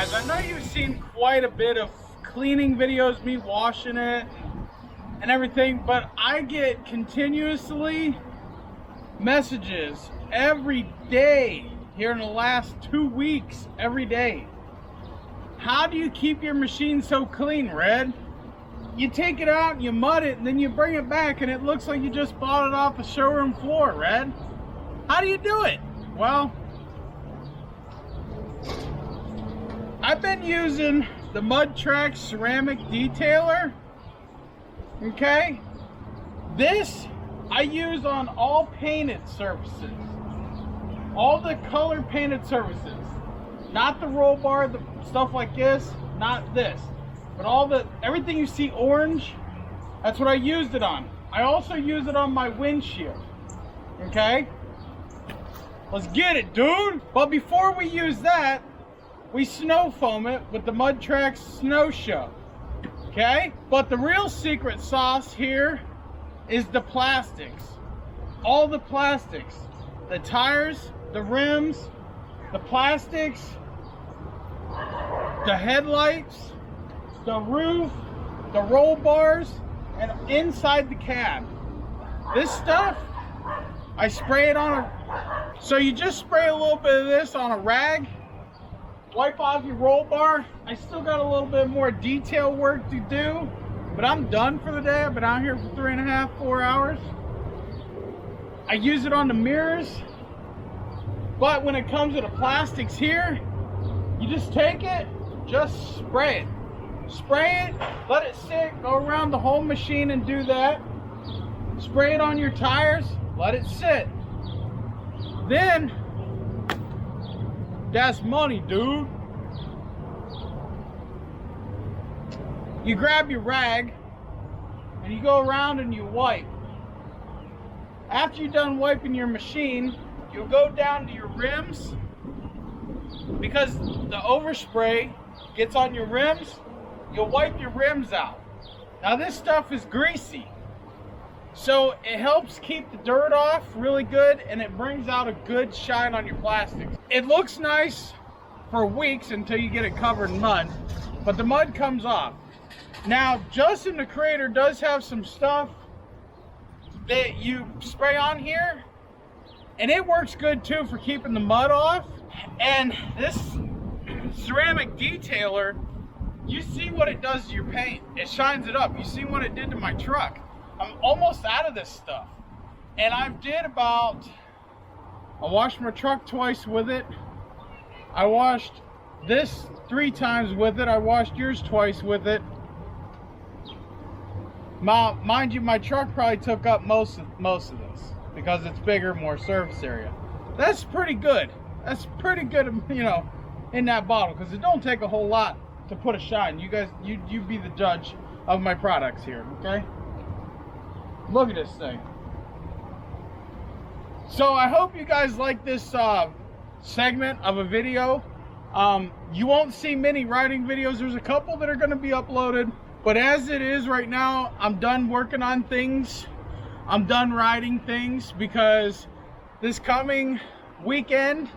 guys, I know you've seen quite a bit of cleaning videos, me washing it and everything, but I get continuously messages every day here in the last 2 weeks, every day. How do you keep your machine so clean, Red? You take it out and you mud it and then you bring it back and it looks like you just bought it off the showroom floor, Red. How do you do it? Well, I've been using the Mud Track ceramic detailer. Okay, this I use on all painted surfaces, all the color painted surfaces, not the roll bar, the stuff like this, not this, but everything you see orange, that's what I used it on. I also use it on my windshield. Okay, let's get it, dude. But before we use that, we snow foam it with the Mud Track Snow Show. Okay, but the real secret sauce here is the plastics. All the plastics, the tires, the rims, the plastics, the headlights, the roof, the roll bars, and inside the cab. This stuff, I spray it on so you just spray a little bit of this on a rag, wipe off your roll bar. I still got a little bit more detail work to do, but I'm done for the day. I've been out here for 3.5, 4 hours. I use it on the mirrors, but when it comes to the plastics here, you just take it, just spray it. Spray it, let it sit, go around the whole machine and do that. Spray it on your tires, let it sit. Then, that's money, dude. You grab your rag and you go around and you wipe. After you're done wiping your machine, you'll go down to your rims, because the overspray gets on your rims. You'll wipe your rims out. Now this stuff is greasy, so it helps keep the dirt off really good, and it brings out a good shine on your plastics. It looks nice for weeks until you get it covered in mud, but the mud comes off. Now Justin the Creator does have some stuff that you spray on here, and it works good too for keeping the mud off. And this ceramic detailer, you see what it does to your paint. It shines it up. You see what it did to my truck. I'm almost out of this stuff. And I washed my truck twice with it. I washed this 3 times with it. I washed yours twice with it. Mind you, my truck probably took up most of this because it's bigger, more surface area. That's pretty good. That's pretty good, you know, in that bottle, because it don't take a whole lot to put a shine. You guys, you be the judge of my products here, okay? Look at this thing. So I hope you guys like this segment of a video. You won't see many riding videos. There's a couple that are going to be uploaded, but as it is right now, I'm done working on things. I'm done riding things, because this coming weekend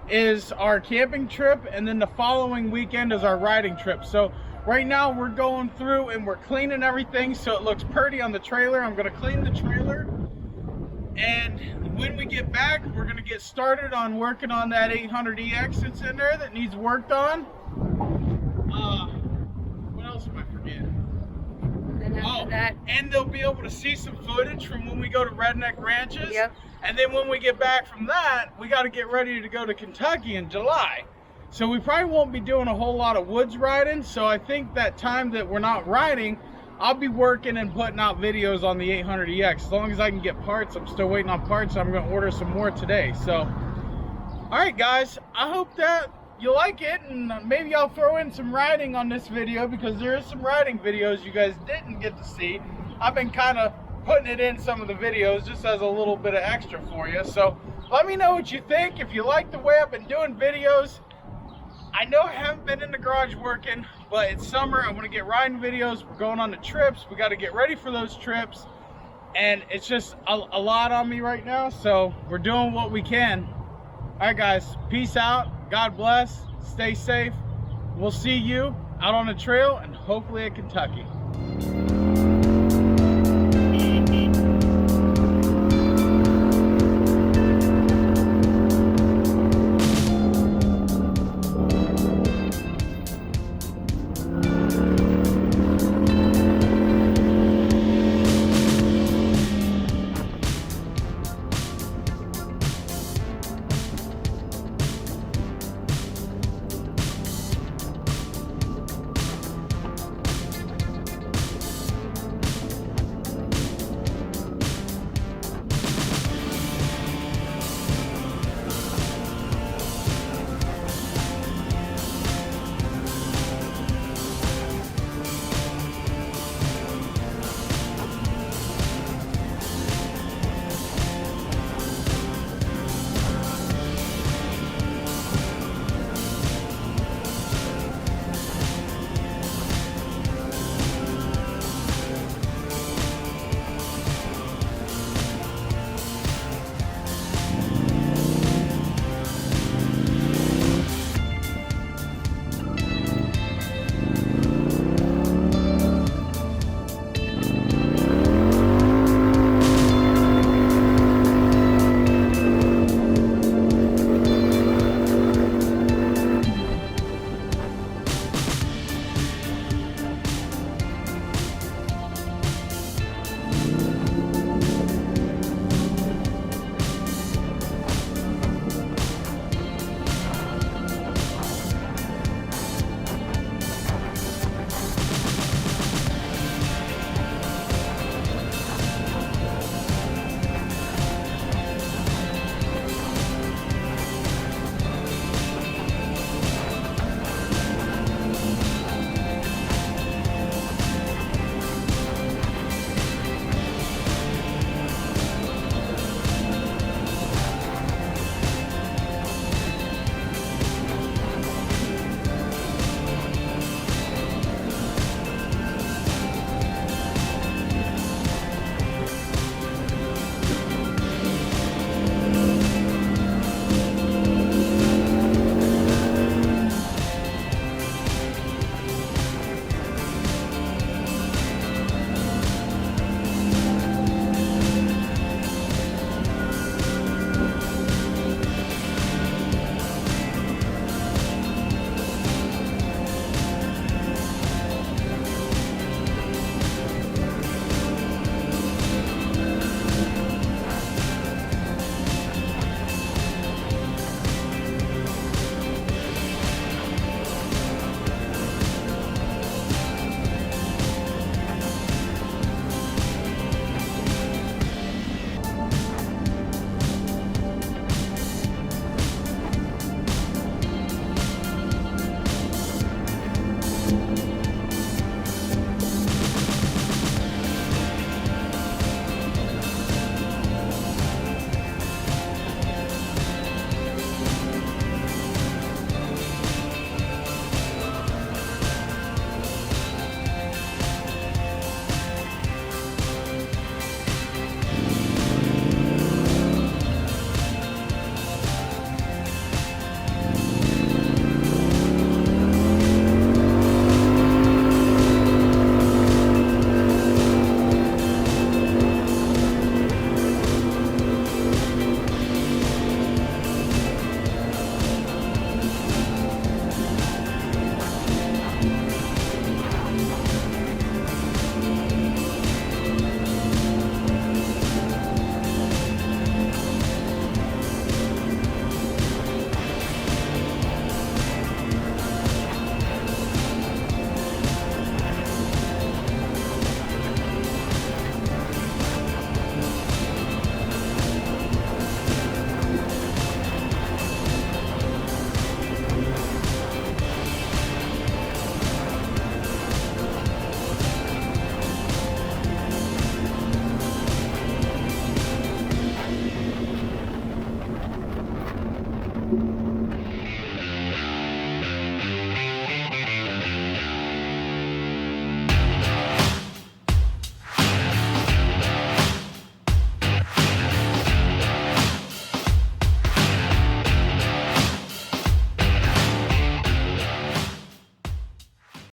is our camping trip, and then the following weekend is our riding trip. So right now we're going through and we're cleaning everything so it looks pretty on the trailer. I'm going to clean the trailer, and when we get back, we're going to get started on working on that 800EX that's in there that needs worked on. What else am I forgetting? And they'll be able to see some footage from when we go to Redneck Ranches. Yep. And then when we get back from that, we got to get ready to go to Kentucky in July. So we probably won't be doing a whole lot of woods riding. So I think that time that we're not riding, I'll be working and putting out videos on the 800EX. As long as I can get parts. I'm still waiting on parts. I'm going to order some more today. So, all right, guys. I hope that you like it, and maybe I'll throw in some riding on this video, because there is some riding videos you guys didn't get to see. I've been kind of putting it in some of the videos just as a little bit of extra for you. So let me know what you think. If you like the way I've been doing videos, I know I haven't been in the garage working, but it's summer. I want to get riding videos. We're going on the trips. We got to get ready for those trips, and it's just a lot on me right now, so we're doing what we can. All right, guys, peace out. God bless. Stay safe. We'll see you out on the trail and hopefully at Kentucky.